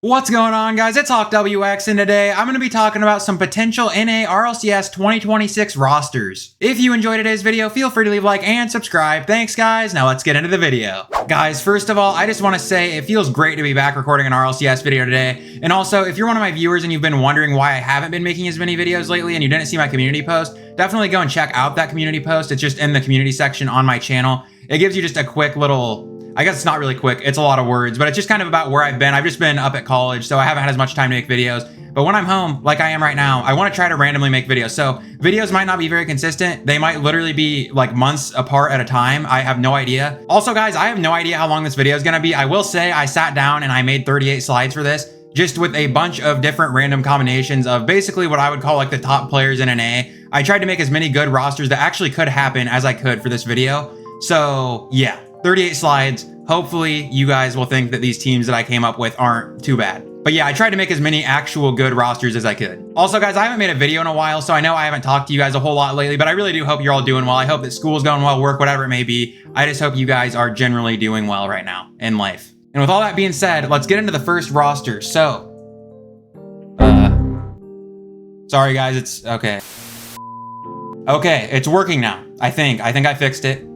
What's going on, guys? It's HawkWX, and today I'm going to be talking about some potential NA RLCS 2026 rosters. If you enjoyed today's video, feel free to leave a like and subscribe. Thanks, guys. Now let's get into the video. Guys, first of all, I just want to say it feels great to be back recording an RLCS video today. And also, if you're one of my viewers and you've been wondering why I haven't been making as many videos lately and you didn't see my community post, definitely go and check out that community post. It's just in the community section on my channel. It gives you just a quick little... I guess it's not really quick, it's a lot of words, but it's just kind of about where I've been. I've just been up at college, so I haven't had as much time to make videos. But when I'm home, like I am right now, I want to try to randomly make videos. So videos might not be very consistent. They might literally be like months apart at a time. I have no idea. Also, guys, I have no idea how long this video is going to be. I will say I sat down and I made 38 slides for this, just with a bunch of different random combinations of basically what I would call like the top players in NA. I tried to make as many good rosters that actually could happen as I could for this video. So yeah. 38 slides. Hopefully you guys will think that these teams that I came up with aren't too bad. But yeah, I tried to make as many actual good rosters as I could. Also, guys, I haven't made a video in a while, so I know I haven't talked to you guys a whole lot lately, but I really do hope you're all doing well. I hope that school's going well, work, whatever it may be. I just hope you guys are generally doing well right now in life. And with all that being said, let's get into the first roster. So, sorry guys, it's okay. Okay, it's working now. I think I fixed it.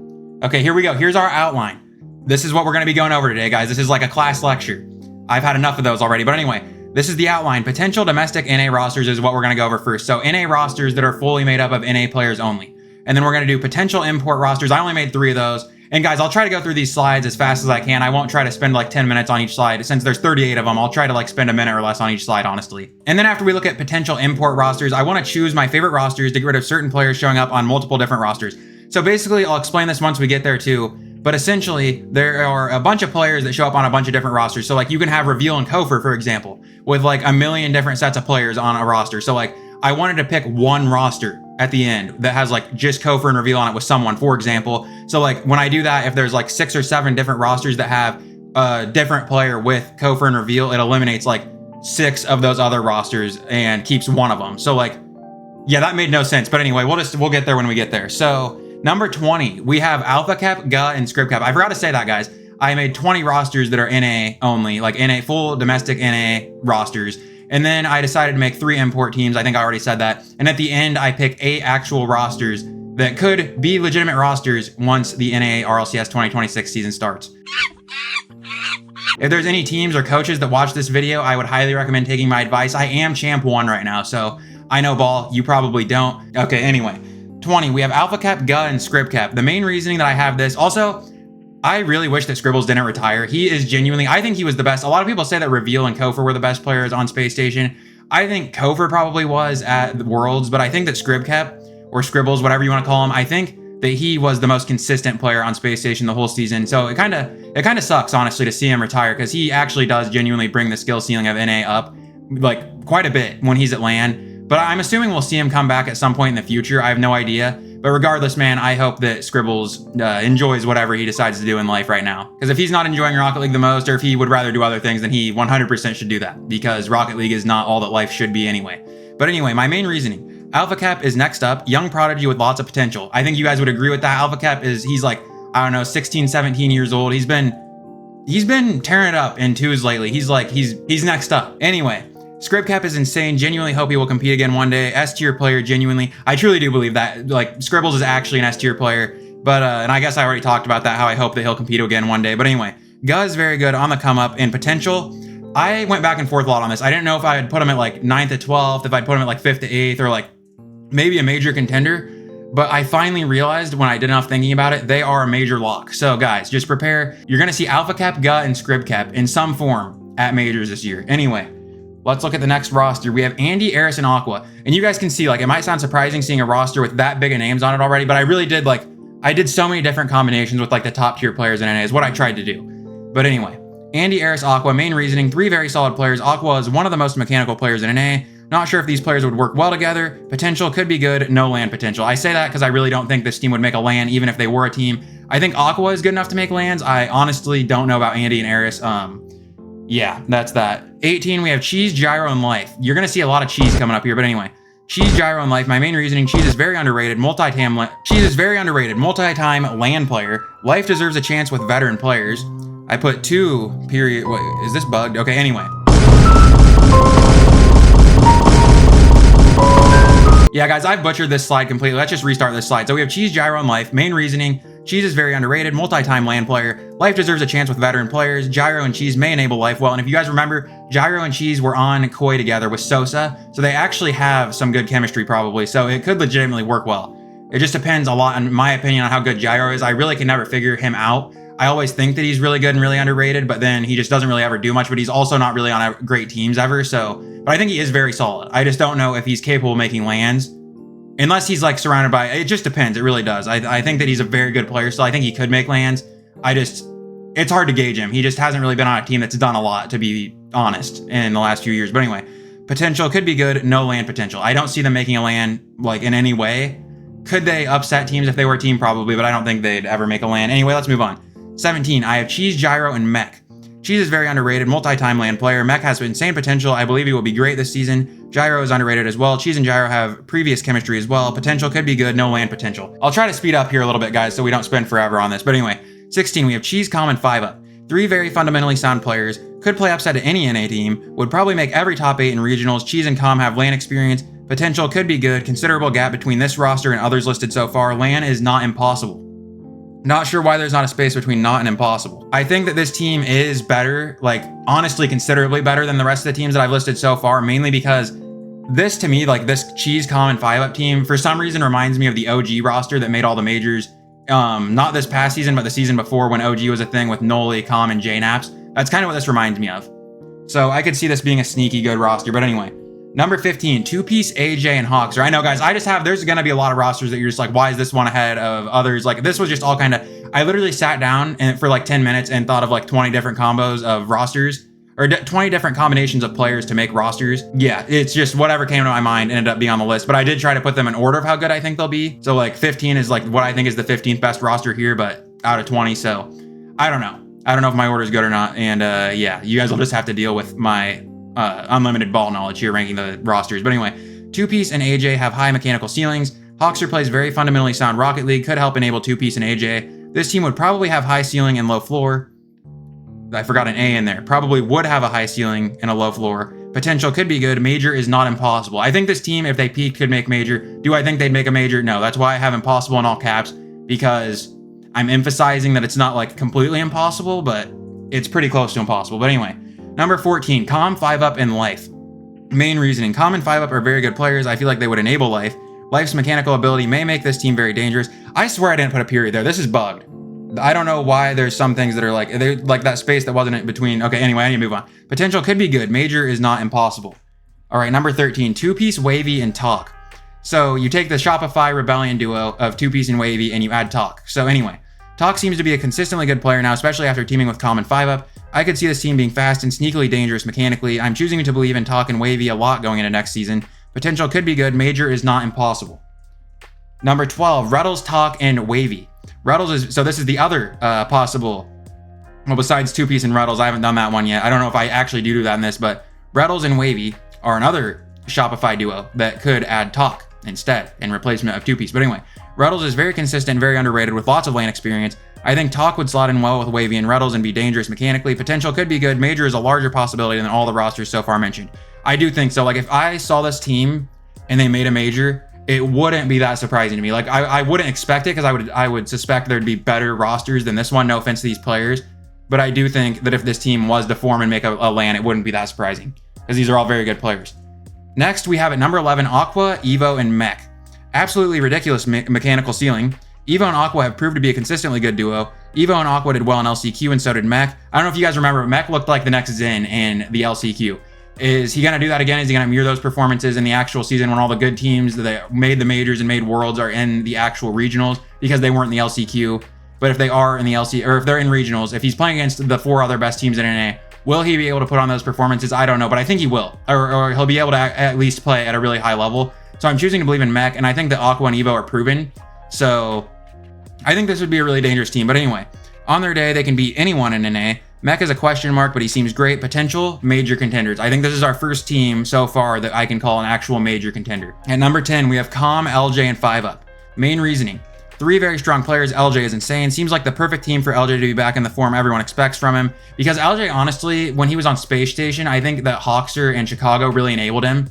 Okay, here we go. Here's our outline. This is what we're going to be going over today, guys. This is like a class lecture. I've had enough of those already. But anyway, this is the outline. Potential domestic NA rosters is what we're going to go over first. So NA rosters that are fully made up of NA players only. And then we're going to do potential import rosters. I only made 3 of those. And guys, I'll try to go through these slides as fast as I can. I won't try to spend like 10 minutes on each slide. Since there's 38 of them, I'll try to like spend a minute or less on each slide, honestly. And then after we look at potential import rosters, I want to choose my favorite rosters to get rid of certain players showing up on multiple different rosters. So basically, I'll explain this once we get there too, but essentially, there are a bunch of players that show up on a bunch of different rosters. So like you can have Reveal and Kofor, for example, with like a million different sets of players on a roster. So like I wanted to pick one roster at the end that has like just Kofor and Reveal on it with someone, for example. So like when I do that, if there's like 6 or 7 different rosters that have a different player with Kofor and Reveal, it eliminates like 6 of those other rosters and keeps one of them. So like, yeah, that made no sense. But anyway, we'll get there when we get there. So number 20, we have Alpha Cap, GA, and Script Cap. I forgot to say that, guys. I made 20 rosters that are NA only, like NA, full domestic NA rosters. And then I decided to make 3 import teams. I think I already said that. And at the end, I picked 8 actual rosters that could be legitimate rosters once the NA RLCS 2026 season starts. If there's any teams or coaches that watch this video, I would highly recommend taking my advice. I am Champ 1 right now, so I know ball. You probably don't. Okay, anyway. 20, we have Alpha Cap, GA, and Script Cap. The main reasoning that I have this, also, I really wish that Scribbles didn't retire. He is genuinely, I think he was the best. A lot of people say that Reveal and Kofor were the best players on Space Station. I think Kofor probably was at the Worlds, but I think that Script Cap, or Scribbles, whatever you want to call him, I think that he was the most consistent player on Space Station the whole season. So it kind of sucks, honestly, to see him retire, because he actually does genuinely bring the skill ceiling of NA up, like, quite a bit when he's at LAN. But I'm assuming we'll see him come back at some point in the future. I have no idea. But regardless, man, I hope that Scribbles enjoys whatever he decides to do in life right now. Because if he's not enjoying Rocket League the most, or if he would rather do other things, then he 100% should do that. Because Rocket League is not all that life should be anyway. But anyway, my main reasoning. Alpha Cap is next up. Young prodigy with lots of potential. I think you guys would agree with that. Alpha Cap he's like, I don't know, 16, 17 years old. He's been tearing it up in 2s lately. He's next up. Anyway. Script Cap is insane. Genuinely hope he will compete again one day. S-tier player, genuinely. I truly do believe that. Like, Scribbles is actually an S-tier player. But, and I guess I already talked about that, how I hope that he'll compete again one day. But anyway, GA is very good on the come up in potential. I went back and forth a lot on this. I didn't know if I'd put him at like 9th to 12th, if I'd put him at like 5th to 8th, or like maybe a major contender. But I finally realized when I did enough thinking about it, they are a major lock. So guys, just prepare. You're going to see Alpha Cap, GA, and Script Cap in some form at majors this year. Anyway. Let's look at the next roster. We have Andy, Eris, and Aqua. And you guys can see, like, it might sound surprising seeing a roster with that big of names on it already, but I really did, like, I did so many different combinations with, like, the top tier players in NA is what I tried to do. But anyway, Andy, Eris, Aqua, main reasoning, 3 very solid players. Aqua is one of the most mechanical players in NA. Not sure if these players would work well together. Potential could be good, no LAN potential. I say that because I really don't think this team would make a LAN, even if they were a team. I think Aqua is good enough to make LANs. I honestly don't know about Andy and Eris. Yeah, that's that. 18, we have Cheese, Gyro, and Life. You're going to see a lot of Cheese coming up here, but anyway. Cheese, Gyro, and Life. My main reasoning, Cheese is very underrated, multi-time LAN player. Life deserves a chance with veteran players. I put 2, period. Wait, is this bugged? Okay, anyway. Yeah, guys, I've butchered this slide completely. Let's just restart this slide. So we have Cheese, Gyro, and Life. Main reasoning, Cheese is very underrated, multi-time land player. Life deserves a chance with veteran players. Gyro and Cheese may enable Life well. And if you guys remember, Gyro and Cheese were on Koi together with Sosa. So they actually have some good chemistry probably. So it could legitimately work well. It just depends a lot, in my opinion, on how good Gyro is. I really can never figure him out. I always think that he's really good and really underrated, but then he just doesn't really ever do much, but he's also not really on great teams ever. But I think he is very solid. I just don't know if he's capable of making lands. Unless he's like surrounded by, it just depends. It really does. I think that he's a very good player, so I think he could make lands. It's hard to gauge him. He just hasn't really been on a team that's done a lot, to be honest, in the last few years. But anyway, potential could be good, no land potential. I don't see them making a land like in any way. Could they upset teams if they were a team? Probably, but I don't think they'd ever make a land. Anyway, let's move on. 17, I have Cheese, Gyro, and Mech. Cheese is very underrated, multi-time land player. Mech has insane potential. I believe he will be great this season. Gyro is underrated as well. Cheese and Gyro have previous chemistry as well. Potential could be good, no land potential. I'll try to speed up here a little bit, guys, so we don't spend forever on this. But anyway, 16, we have Cheese, Com, and 5-Up. 3 very fundamentally sound players. Could play upside to any NA team. Would probably make every top 8 in regionals. Cheese and Com have LAN experience. Potential could be good. Considerable gap between this roster and others listed so far. LAN is not impossible. Not sure why there's not a space between not and impossible. I think that this team is better, like honestly considerably better than the rest of the teams that I've listed so far, mainly because this to me, like this Cheese, Com, and 5-Up team, for some reason reminds me of the OG roster that made all the majors. Not this past season, but the season before when OG was a thing with Noli, Com, and JNaps. That's kind of what this reminds me of. So I could see this being a sneaky good roster, but anyway. Number 15, two-piece AJ and Hawks. I know, guys, there's going to be a lot of rosters that you're just like, why is this one ahead of others? Like, this was just all kind of, I literally sat down and for like 10 minutes and thought of like 20 different combos of rosters, or 20 different combinations of players to make rosters. Yeah, it's just whatever came to my mind ended up being on the list, but I did try to put them in order of how good I think they'll be. So like 15 is like what I think is the 15th best roster here, but out of 20, so I don't know. I don't know if my order is good or not, and yeah, you guys will just have to deal with my unlimited ball knowledge here ranking the rosters. But anyway, Two-Piece and AJ have high mechanical ceilings. Hawkster plays very fundamentally sound Rocket League, could help enable Two-Piece and AJ. This team would probably have high ceiling and low floor. I forgot an A in there. Probably would have a high ceiling and a low floor. Potential could be good. Major is not impossible. I think this team, if they peaked, could make major. Do I think they'd make a major? No. That's why I have impossible in all caps, because I'm emphasizing that it's not like completely impossible, but it's pretty close to impossible. But anyway, number 14, Com, 5-Up, and Life. Main reasoning, Com and 5-Up are very good players. I feel like they would enable Life. Life's mechanical ability may make this team very dangerous. I swear I didn't put a period there. This is bugged. I don't know why there's some things that are like, they're like that space that wasn't in between. Okay, anyway, I need to move on. Potential could be good. Major is not impossible. All right, number 13, Two-Piece, Wavy, and Talk. So you take the Shopify Rebellion duo of Two-Piece and Wavy and you add Talk. So anyway, Talk seems to be a consistently good player now, especially after teaming with Com and 5-Up. I could see this team being fast and sneakily dangerous mechanically. I'm choosing to believe in Talk and Wavy a lot going into next season. Potential could be good. Major is not impossible. Number 12, Reddles, Talk, and Wavy. Reddles is, so this is the other possible, well, besides Two-Piece and Reddles, I haven't done that one yet. I don't know if I actually do that in this, but Reddles and Wavy are another Shopify duo that could add Talk instead in replacement of Two-Piece. But anyway, Reddles is very consistent, very underrated with lots of lane experience. I think Talk would slot in well with Wavy and Reddles and be dangerous mechanically. Potential could be good. Major is a larger possibility than all the rosters so far mentioned. I do think so. Like if I saw this team and they made a major, it wouldn't be that surprising to me. Like I wouldn't expect it, because I would suspect there'd be better rosters than this one. No offense to these players, but I do think that if this team was to form and make a LAN, it wouldn't be that surprising, because these are all very good players. Next, we have at number 11, Aqua, Evo, and Mech. Absolutely ridiculous mechanical ceiling. Evo and Aqua have proved to be a consistently good duo. Evo and Aqua did well in LCQ, and so did Mech. I don't know if you guys remember, but Mech looked like the next Zen in the LCQ. Is he going to do that again? Is he going to mirror those performances in the actual season when all the good teams that made the majors and made worlds are in the actual regionals because they weren't in the LCQ? But if they are in the LC, or if they're in regionals, if he's playing against the 4 other best teams in NA, will he be able to put on those performances? I don't know, but I think he will, or he'll be able to at least play at a really high level. So I'm choosing to believe in Mech, and I think that Aqua and Evo are proven. So I think this would be a really dangerous team. But anyway, on their day, they can beat anyone in NA. Mech is a question mark, but he seems great. Potential, major contenders. I think this is our first team so far that I can call an actual major contender. At number 10, we have Com, LJ, and 5-Up. Main reasoning. Three very strong players. LJ is insane. Seems like the perfect team for LJ to be back in the form everyone expects from him. Because LJ, honestly, when he was on Space Station, I think that Hawkster and Chicago really enabled him.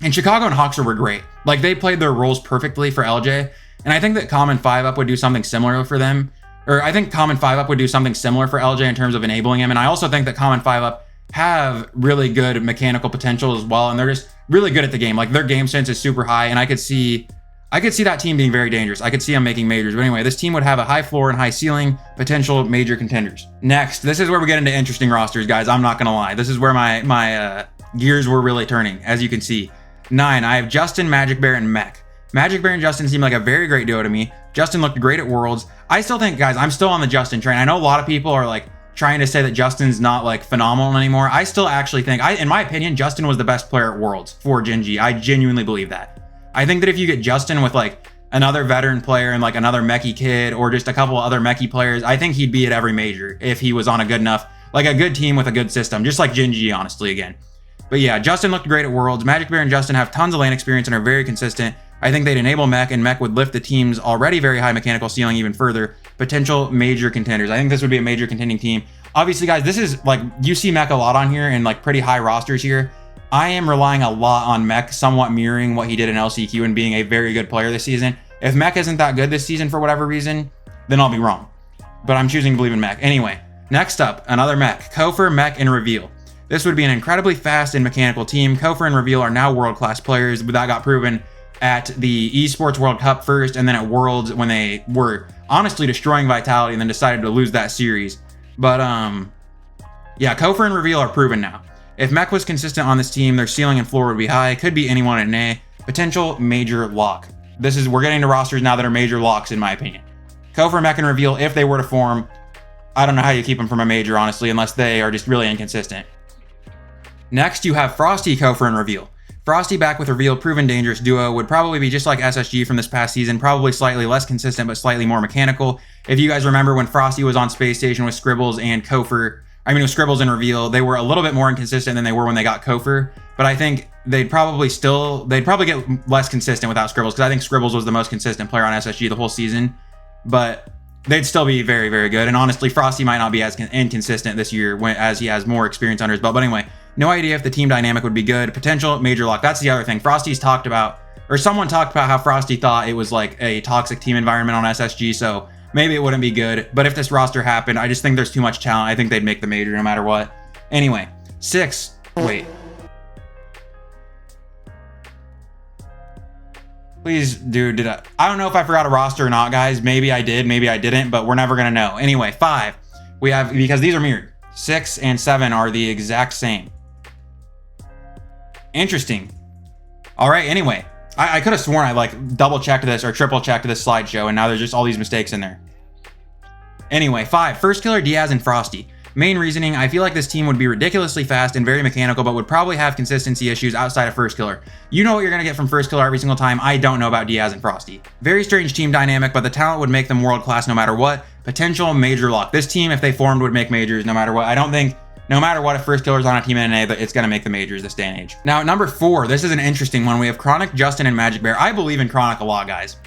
And Chicago and Hawkster were great. Like, they played their roles perfectly for LJ. And I think that Common 5-Up would do something similar for them. Or I think Common 5-Up would do something similar for LJ in terms of enabling him. And I also think that Common 5-Up have really good mechanical potential as well. And they're just really good at the game. Like, their game sense is super high. And I could see that team being very dangerous. I could see them making majors. But anyway, this team would have a high floor and high ceiling, potential major contenders. Next, this is where we get into interesting rosters, guys. I'm not going to lie. This is where my gears were really turning, as you can see. 9, I have Justin, Magic Bear, and Mech. Magic Bear and Justin seem like a very great duo to me. Justin looked great at Worlds. I still think, guys, I'm still on the Justin train. I know a lot of people are like trying to say that Justin's not like phenomenal anymore. I still actually think, in my opinion, Justin was the best player at Worlds for Gen G. I genuinely believe that. I think that if you get Justin with like another veteran player and like another Mechie kid or just a couple other Mechie players, I think he'd be at every major if he was on a good enough, like a good team with a good system, just like Gen G, honestly, again. But yeah, Justin looked great at Worlds. Magic Bear and Justin have tons of lane experience and are very consistent. I think they'd enable Mech, and Mech would lift the team's already very high mechanical ceiling even further. Potential major contenders. I think this would be a major contending team. Obviously, guys, this is like, you see Mech a lot on here and like pretty high rosters here. I am relying a lot on Mech somewhat mirroring what he did in LCQ and being a very good player this season. If Mech isn't that good this season for whatever reason, then I'll be wrong. But I'm choosing to believe in Mech. Anyway, next up, another Mech. Kofor, Mech, and Reveal. This would be an incredibly fast and mechanical team. Kofor and Reveal are now world-class players, but that got proven at the Esports World Cup first, and then at Worlds when they were honestly destroying Vitality and then decided to lose that series. But yeah, Kofor and Reveal are proven now. If Mech was consistent on this team, their ceiling and floor would be high. Could be anyone at NA. Potential major lock. We're getting to rosters now that are major locks, in my opinion. Kofor, Mech, and Reveal, if they were to form, I don't know how you keep them from a major, honestly, unless they are just really inconsistent. Next, you have Frosty, Kofor, and Reveal. Frosty back with Reveal, proven dangerous duo, would probably be just like SSG from this past season, probably slightly less consistent, but slightly more mechanical. If you guys remember when Frosty was on Space Station with Scribbles and Kofor, with Scribbles and Reveal, they were a little bit more inconsistent than they were when they got Kofor, but I think they'd probably get less consistent without Scribbles, because I think Scribbles was the most consistent player on SSG the whole season, but they'd still be very, very good. And honestly, Frosty might not be as inconsistent this year as he has more experience under his belt. But anyway, no idea if the team dynamic would be good. Potential major lock. That's the other thing. Frosty's talked about, or someone talked about how Frosty thought it was like a toxic team environment on SSG, so maybe it wouldn't be good. But if this roster happened, I just think there's too much talent. I think they'd make the major no matter what. Anyway, 6. Wait. Please, dude, I don't know if I forgot a roster or not, guys. Maybe I did, maybe I didn't, but we're never gonna know. Anyway, 5. We have, because these are mirrored. 6 and 7 are the exact same. Interesting. All right, anyway. I could have sworn I like double checked this or triple checked this slideshow, and now there's just all these mistakes in there. Anyway, 5. First Killer, Diaz, and Frosty. Main reasoning, I feel like this team would be ridiculously fast and very mechanical, but would probably have consistency issues outside of First Killer. You know what you're going to get from First Killer every single time. I don't know about Diaz and Frosty. Very strange team dynamic, but the talent would make them world class no matter what. Potential major lock. This team, if they formed, would make majors no matter what. I don't think, no matter what, if First Killer's on a team in NA, it's going to make the majors this day and age. Now, at number 4, this is an interesting one. We have Chronic, Justin, and Magic Bear. I believe in Chronic a lot, guys.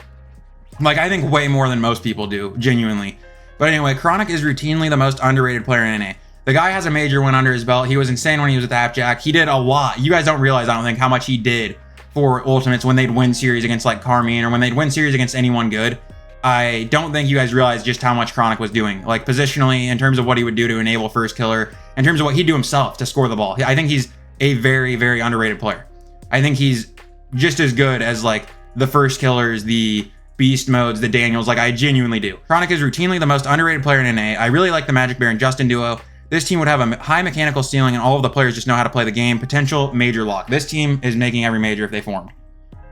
Like, I think way more than most people do, genuinely. But anyway, Chronic is routinely the most underrated player in NA. The guy has a major win under his belt. He was insane when he was with Appjack. He did a lot. You guys don't realize, I don't think, how much he did for Ultimates when they'd win series against like Carmine or when they'd win series against anyone good. I don't think you guys realize just how much Chronic was doing, like positionally, in terms of what he would do to enable First Killer, in terms of what he'd do himself to score the ball. I think he's a very, very underrated player. I think he's just as good as like the First Killers, the Beast Modes, the Daniels. Like, I genuinely do. Chronic is routinely the most underrated player in NA. I really like the Magic Bear and Justin duo. This team would have a high mechanical ceiling and all of the players just know how to play the game. Potential major lock. This team is making every major if they formed.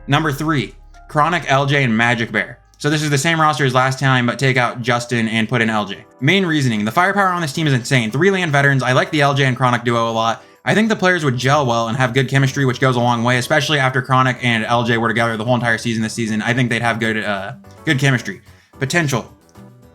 Number 3, Chronic, LJ, and Magic Bear. So this is the same roster as last time, but take out Justin and put in LJ. Main reasoning, the firepower on this team is insane. 3 LAN veterans. I like the LJ and Chronic duo a lot. I think the players would gel well and have good chemistry, which goes a long way, especially after Chronic and LJ were together the whole entire season this season. I think they'd have good chemistry. Potential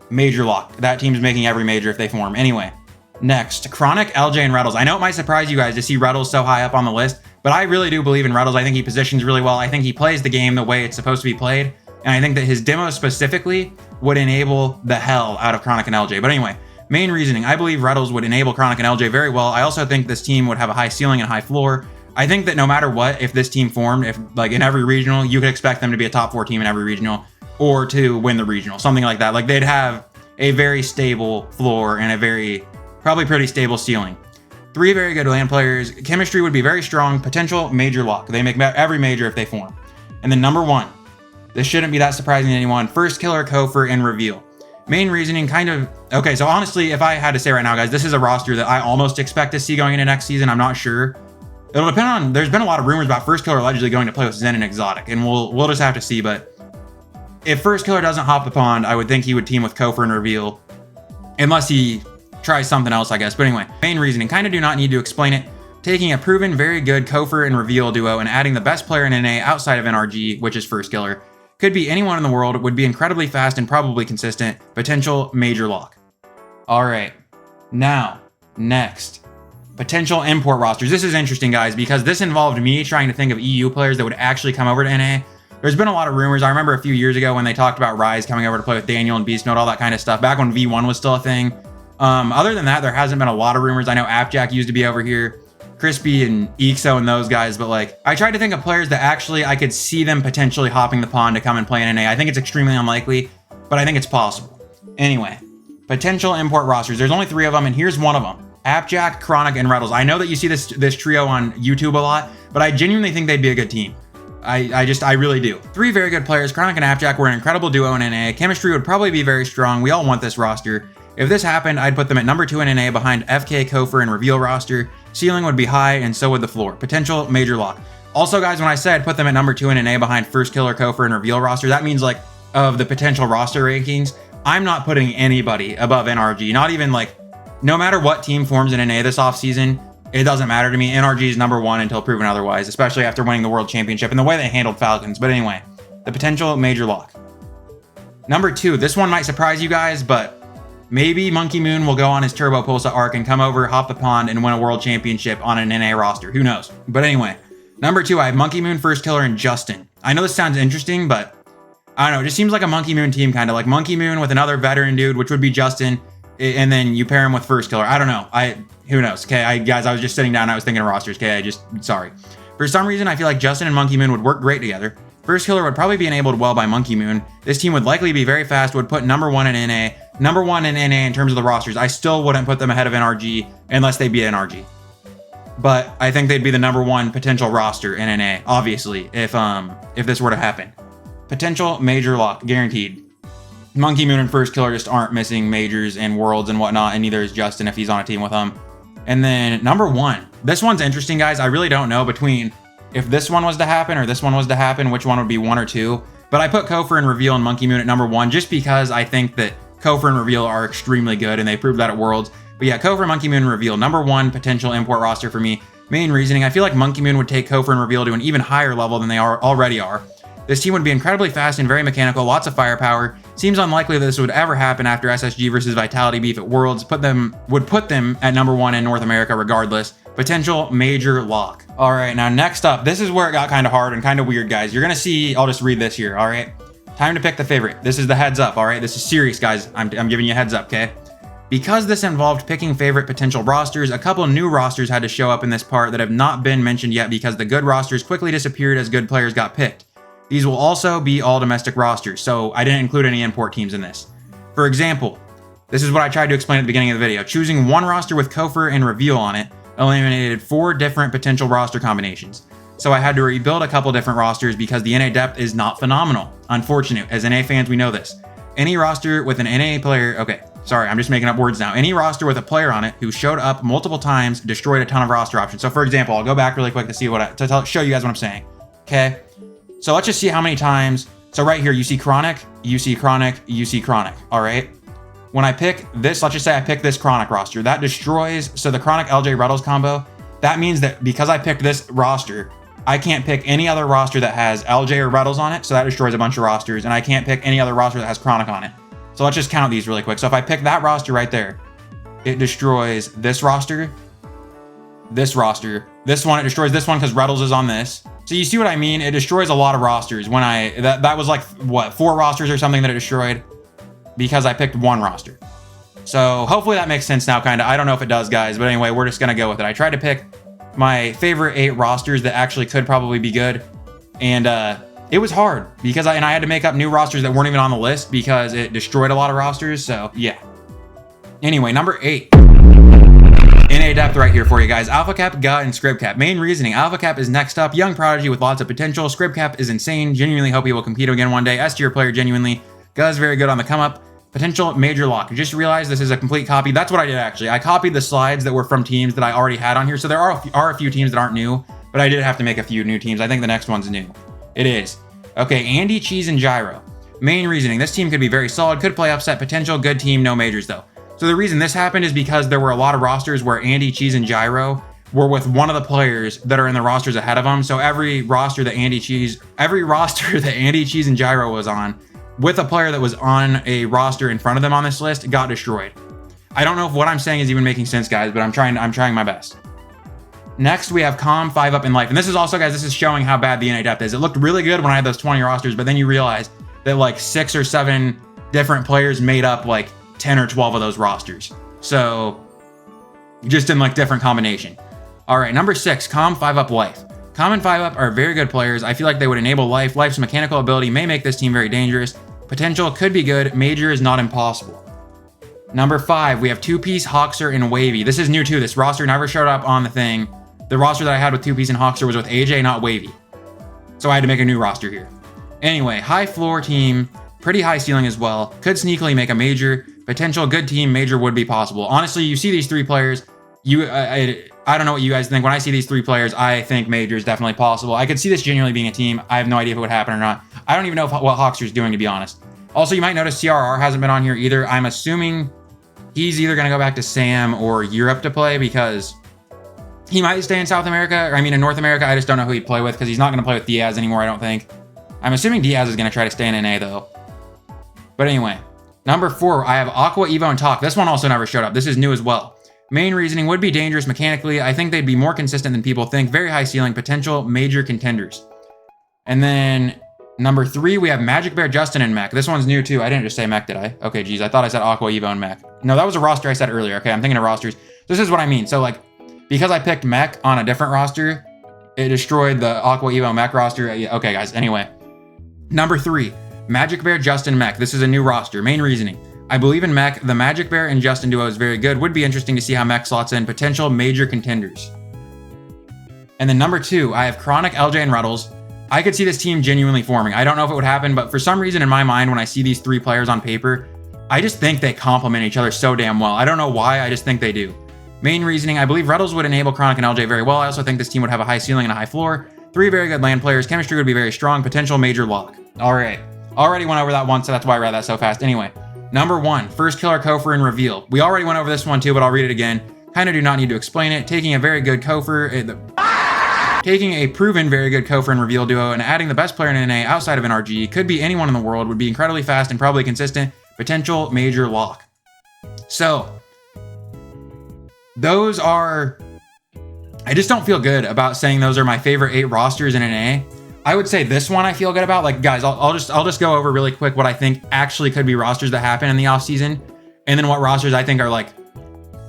major lock. That team's making every major if they form. Anyway, next, Chronic, LJ, and Reddles. I know it might surprise you guys to see Reddles so high up on the list, but I really do believe in Reddles. I think he positions really well. I think he plays the game the way it's supposed to be played. And I think that his demo specifically would enable the hell out of Chronic and LJ. But anyway, main reasoning, I believe Retals would enable Chronic and LJ very well. I also think this team would have a high ceiling and high floor. I think that no matter what, if this team formed, if like in every regional, you could expect them to be a top 4 team in every regional or to win the regional, something like that. Like they'd have a very stable floor and a very, probably pretty stable ceiling. 3 very good LAN players. Chemistry would be very strong. Potential major lock. They make every major if they form. And then number 1, this shouldn't be that surprising to anyone. First killer, Kofor, and reveal. Main reasoning kind of, okay, so honestly, if I had to say right now, guys, this is a roster that I almost expect to see going into next season. I'm not sure. It'll depend on, there's been a lot of rumors about First Killer allegedly going to play with Zen and Exotic, and we'll just have to see. But if First Killer doesn't hop the pond, I would think he would team with Kofor and reveal, unless he tries something else, I guess. But anyway, main reasoning, kind of do not need to explain it. Taking a proven, very good Kofor and reveal duo and adding the best player in NA outside of NRG, which is First Killer, could be anyone in the world, would be incredibly fast and probably consistent. Potential major lock. All right, now, next. Potential import rosters. This is interesting, guys, because this involved me trying to think of EU players that would actually come over to NA. There's been a lot of rumors. I remember a few years ago when they talked about Rise coming over to play with Daniel and Beast Mode, all that kind of stuff, back when V1 was still a thing. Other than that, there hasn't been a lot of rumors. I know Appjack used to be over here, Crispy and Exo and those guys, but like, I tried to think of players that actually I could see them potentially hopping the pond to come and play in NA. I think it's extremely unlikely, but I think it's possible. Anyway, potential import rosters. There's only 3 of them, and here's one of them. Appjack, Chronic, and Retals. I know that you see this trio on YouTube a lot, but I genuinely think they'd be a good team. I really do. 3 very good players. Chronic and Appjack were an incredible duo in NA. Chemistry would probably be very strong. We all want this roster. If this happened, I'd put them at number 2 in NA behind FK, Kofor, and Reveal roster. Ceiling would be high, and so would the floor. Potential major lock. Also, guys, when I said put them at number 2 in NA behind First Killer, Kofor, and Reveal roster, that means like of the potential roster rankings, I'm not putting anybody above NRG. Not even like, no matter what team forms in NA this offseason, it doesn't matter to me. NRG is number 1 until proven otherwise, especially after winning the World Championship and the way they handled Falcons. But anyway, the potential major lock. Number 2, this one might surprise you guys, but maybe Monkey Moon will go on his Turbo Pulsa arc and come over, hop the pond, and win a World Championship on an NA roster. Who knows? But anyway, number 2, I have Monkey Moon, First Killer, and Justin. I know this sounds interesting, but I don't know. It just seems like a Monkey Moon team, kind of like Monkey Moon with another veteran dude, which would be Justin, and then you pair him with First Killer. I don't know. Who knows? Okay, guys, I was just sitting down. I was thinking of rosters. Okay, sorry. For some reason, I feel like Justin and Monkey Moon would work great together. First Killer would probably be enabled well by Monkey Moon. This team would likely be very fast, would put number 1 in NA. Number 1 in NA in terms of the rosters. I still wouldn't put them ahead of NRG unless they beat NRG. But I think they'd be the number 1 potential roster in NA, obviously, if this were to happen. Potential major lock, guaranteed. Monkey Moon and First Killer just aren't missing majors and worlds and whatnot, and neither is Justin if he's on a team with them. And then number 1. This one's interesting, guys. I really don't know between if this one was to happen or this one was to happen, which one would be 1 or 2. But I put Kofor and Reveal and Monkey Moon at number 1 just because I think that Kofor and Reveal are extremely good, and they proved that at Worlds. But yeah, Kofor, Monkey Moon, and Reveal, number 1 potential import roster for me. Main reasoning, I feel like Monkey Moon would take Kofor and Reveal to an even higher level than they already are. This team would be incredibly fast and very mechanical, lots of firepower. Seems unlikely that this would ever happen after SSG versus Vitality beef at Worlds. Would put them at number 1 in North America regardless. Potential major lock. All right, now next up, this is where it got kind of hard and kind of weird, guys. You're gonna see, I'll just read this here, all right? Time to pick the favorite. This is the heads up, all right? This is serious, guys. I'm giving you a heads up, okay? Because this involved picking favorite potential rosters, a couple new rosters had to show up in this part that have not been mentioned yet because the good rosters quickly disappeared as good players got picked. These will also be all domestic rosters, so I didn't include any import teams in this. For example, this is what I tried to explain at the beginning of the video. Choosing one roster with Kofor and Reveal on it eliminated 4 different potential roster combinations. So I had to rebuild a couple different rosters because the NA depth is not phenomenal. Unfortunate, as NA fans, we know this. Any roster with an NA player, okay, sorry, I'm just making up words now. Any roster with a player on it who showed up multiple times destroyed a ton of roster options. So for example, I'll go back really quick to see show you guys what I'm saying. Okay, so let's just see how many times. So right here, you see Chronic, you see Chronic, you see Chronic. All right. When I pick this, let's just say I pick this Chronic roster, that destroys. So the Chronic LJ Retals combo, that means that because I picked this roster, I can't pick any other roster that has LJ or Retals on it. So that destroys a bunch of rosters, and I can't pick any other roster that has Chronic on it. So let's just count these really quick. So if I pick that roster right there, it destroys this roster, this one, it destroys this one because Retals is on this. So you see what I mean? It destroys a lot of rosters when that was like, what, 4 rosters or something that it destroyed because I picked 1 roster. So hopefully that makes sense now, kind of. I don't know if it does, guys, but anyway, we're just going to go with it. I tried to pick my favorite 8 rosters that actually could probably be good. And it was hard because I had to make up new rosters that weren't even on the list because it destroyed a lot of rosters. So yeah. Anyway, number 8. NA depth right here for you guys. Alpha Cap, Gut, and Scrib Cap. Main reasoning. Alpha Cap is next up. Young prodigy with lots of potential. Scrib Cap is insane. Genuinely hope he will compete again one day. S tier player genuinely. Gut is very good on the come up. Potential major lock. Just realized this is a complete copy. That's what I did actually. I copied the slides that were from teams that I already had on here. So there are a few teams that aren't new, but I did have to make a few new teams. I think the next one's new. It is. Okay, Andy, Cheese, and Gyro. Main reasoning. This team could be very solid. Could play upset potential. Good team. No majors though. So the reason this happened is because there were a lot of rosters where Andy, Cheese, and Gyro were with one of the players that are in the rosters ahead of them. So every roster that Andy, Cheese, and Gyro was on, with a player that was on a roster in front of them on this list, got destroyed. I don't know if what I'm saying is even making sense, guys, but I'm trying my best. Next, we have Calm, 5 Up, in Life. And this is also, guys, this is showing how bad the NA depth is. It looked really good when I had those 20 rosters, but then you realize that like 6 or 7 different players made up like 10 or 12 of those rosters. So just in like different combination. All right, number 6, Calm, 5 Up, Life. Calm and 5 Up are very good players. I feel like they would enable Life. Life's mechanical ability may make this team very dangerous. Potential could be good. Major is not impossible. Number 5, we have 2-Piece, Hawkser, and Wavy. This is new too. This roster never showed up on the thing. The roster that I had with 2-Piece and Hawkser was with AJ, not Wavy. So I had to make a new roster here. Anyway, high floor team, pretty high ceiling as well. Could sneakily make a major. Potential good team, major would be possible. Honestly, you see these 3 players, I don't know what you guys think. When I see these 3 players, I think major is definitely possible. I could see this genuinely being a team. I have no idea if it would happen or not. I don't even know what Hawkser's doing, to be honest. Also, you might notice CRR hasn't been on here either. I'm assuming he's either going to go back to Sam or Europe to play because he might stay in South America. Or I mean, in North America, I just don't know who he'd play with because he's not going to play with Diaz anymore, I don't think. I'm assuming Diaz is going to try to stay in NA, though. But anyway, number 4, I have Aqua, Evo, and Talk. This one also never showed up. This is new as well. Main reasoning would be dangerous mechanically. I think they'd be more consistent than people think. Very high ceiling, potential, major contenders. And then number 3, we have Magic Bear, Justin, and Mech. This one's new too. I didn't just say Mech, did I? Okay, geez, I thought I said Aqua, Evo, and Mech. No, that was a roster I said earlier. Okay, I'm thinking of rosters. This is what I mean. So like, because I picked Mech on a different roster, it destroyed the Aqua, Evo, Mech roster. Okay, guys, anyway. Number 3, Magic Bear, Justin, Mech. This is a new roster. Main reasoning. I believe in Mech. The Magic Bear and Justin duo is very good. Would be interesting to see how Mech slots in. Potential major contenders. And then number 2, I have Chronic, LJ, and Ruddles. I could see this team genuinely forming. I don't know if it would happen, but for some reason in my mind, when I see these 3 players on paper, I just think they complement each other so damn well. I don't know why, I just think they do. Main reasoning, I believe Ruddles would enable Chronic and LJ very well. I also think this team would have a high ceiling and a high floor. 3 very good land players. Chemistry would be very strong. Potential major lock. All right. Already went over that once, so that's why I read that so fast. Anyway. Number 1, first killer Kofor and reveal. We already went over this one too, but I'll read it again. Kind of do not need to explain it. Taking a very good Kofor, taking a proven very good Kofor and reveal duo and adding the best player in NA outside of NRG, could be anyone in the world, would be incredibly fast and probably consistent. Potential major lock. So, those are, I just don't feel good about saying those are my favorite 8 rosters in NA. I would say this one I feel good about. Like, guys, I'll just go over really quick what I think actually could be rosters that happen in the offseason, and then what rosters I think are like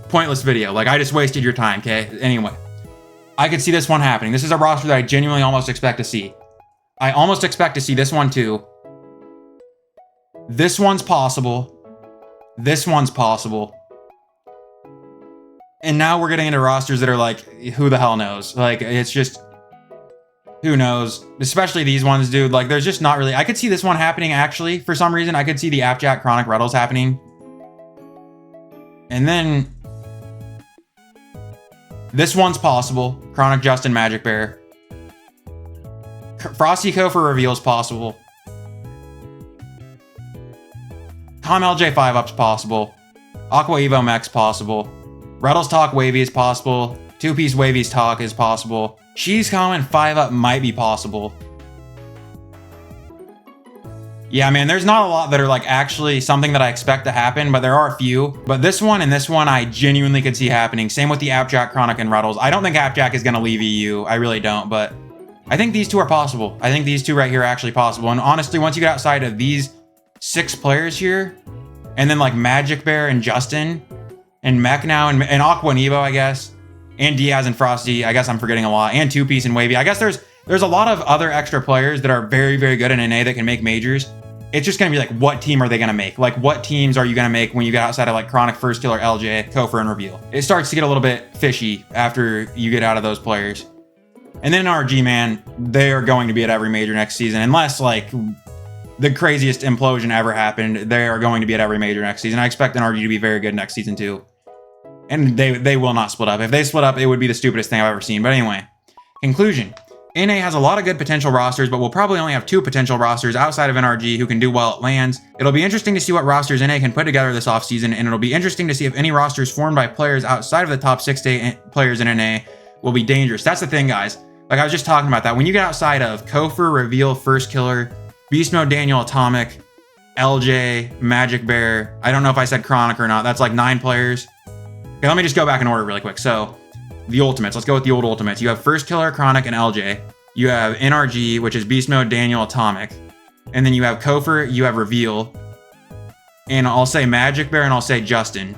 pointless video. Like, I just wasted your time, okay? Anyway, I could see this one happening. This is a roster that I genuinely almost expect to see. I almost expect to see this one too. This one's possible. This one's possible. And now we're getting into rosters that are like, who the hell knows? Like, it's just, who knows? Especially these ones, dude. Like, there's just not really... I could see this one happening, actually. For some reason, I could see the Appjack, Chronic, Ruddles happening. And then... this one's possible. Chronic, Justin, Magic Bear. Frosty Kofor reveal's possible. Tom LJ 5-up's possible. Aqua Evo Mech's possible. Ruddles Talk Wavy is possible. 2-Piece Wavy's Talk is possible. She's Common 5-up might be possible. Yeah, man, there's not a lot that are like actually something that I expect to happen, but there are a few. But this one and this one I genuinely could see happening. Same with the Appjack, Chronic, and Ruddles. I don't think Appjack is going to leave EU. I really don't, but I think these two are possible. I think these two right here are actually possible. And honestly, once you get outside of these 6 players here, and then like Magic Bear and Justin, and Mech now, and Aqua and Evo, I guess, and Diaz and Frosty, I guess I'm forgetting a lot, and Two Piece and Wavy. I guess there's a lot of other extra players that are very, very good in NA that can make majors. It's just going to be like, what team are they going to make? Like, what teams are you going to make when you get outside of like Chronic, First Killer, LJ, Kofor, and Reveal? It starts to get a little bit fishy after you get out of those players. And then RG, man, they are going to be at every major next season. Unless like the craziest implosion ever happened, they are going to be at every major next season. I expect NRG to be very good next season too. And they will not split up. If they split up, it would be the stupidest thing I've ever seen. But anyway, conclusion. NA has a lot of good potential rosters, but will probably only have 2 potential rosters outside of NRG who can do well at LANs. It'll be interesting to see what rosters NA can put together this offseason, and it'll be interesting to see if any rosters formed by players outside of the top 6 to 8 players in NA will be dangerous. That's the thing, guys. Like I was just talking about that. When you get outside of Kofor, Reveal, First Killer, Beast Mode, Daniel, Atomic, LJ, Magic Bear, I don't know if I said Chronic or not. That's like 9 players. Okay, let me just go back in order really quick. So the ultimates, let's go with the old ultimates. You have First Killer, Chronic, and LJ. You have NRG, which is Beast Mode, Daniel, Atomic. And then you have Kofor, you have Reveal. And I'll say Magic Bear, and I'll say Justin.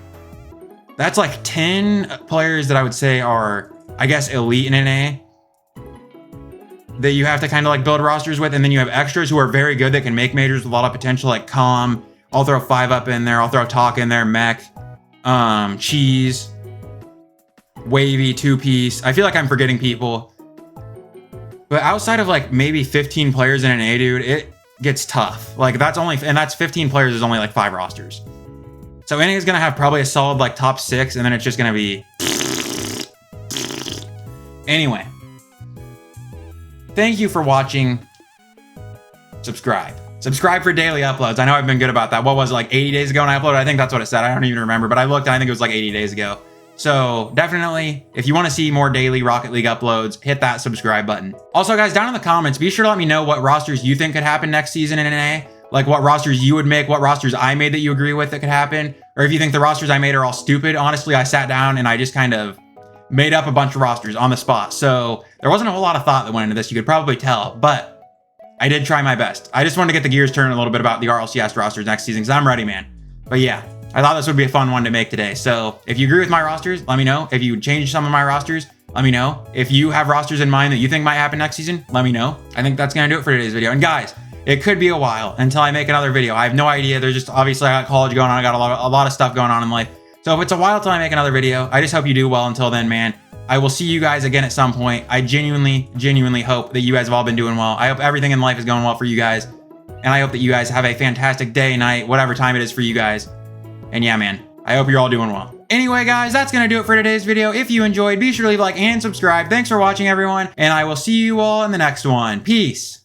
That's like 10 players that I would say are, I guess, elite in NA that you have to kind of like build rosters with. And then you have extras who are very good that can make majors with a lot of potential, like Calm. I'll throw 5 up in there. I'll throw Talk in there, Mech, Cheese, Wavy, Two Piece. I feel like I'm forgetting people. But outside of like maybe 15 players in an A, dude, it gets tough. Like that's 15 players is only like 5 rosters. So NA is going to have probably a solid like top 6, and then it's just going to be... Anyway. Thank you for watching. Subscribe. Subscribe for daily uploads. I know I've been good about that. What was it, like 80 days ago when I uploaded? I think that's what it said. I don't even remember, but I looked and I think it was like 80 days ago. So definitely, if you want to see more daily Rocket League uploads, hit that subscribe button. Also, guys, down in the comments, be sure to let me know what rosters you think could happen next season in NA. Like what rosters you would make, what rosters I made that you agree with that could happen. Or if you think the rosters I made are all stupid. Honestly, I sat down and I just kind of made up a bunch of rosters on the spot. So there wasn't a whole lot of thought that went into this. You could probably tell, but I did try my best. I just wanted to get the gears turning a little bit about the RLCS rosters next season because I'm ready, man. But yeah, I thought this would be a fun one to make today. So if you agree with my rosters, let me know. If you would change some of my rosters, let me know. If you have rosters in mind that you think might happen next season, let me know. I think that's going to do it for today's video. And guys, it could be a while until I make another video. I have no idea. There's just obviously I got college going on. I got a lot of stuff going on in life. So if it's a while till I make another video, I just hope you do well until then, man. I will see you guys again at some point. I genuinely hope that you guys have all been doing well. I hope everything in life is going well for you guys. And I hope that you guys have a fantastic day, night, whatever time it is for you guys. And yeah, man, I hope you're all doing well. Anyway, guys, that's going to do it for today's video. If you enjoyed, be sure to leave a like and subscribe. Thanks for watching, everyone. And I will see you all in the next one. Peace.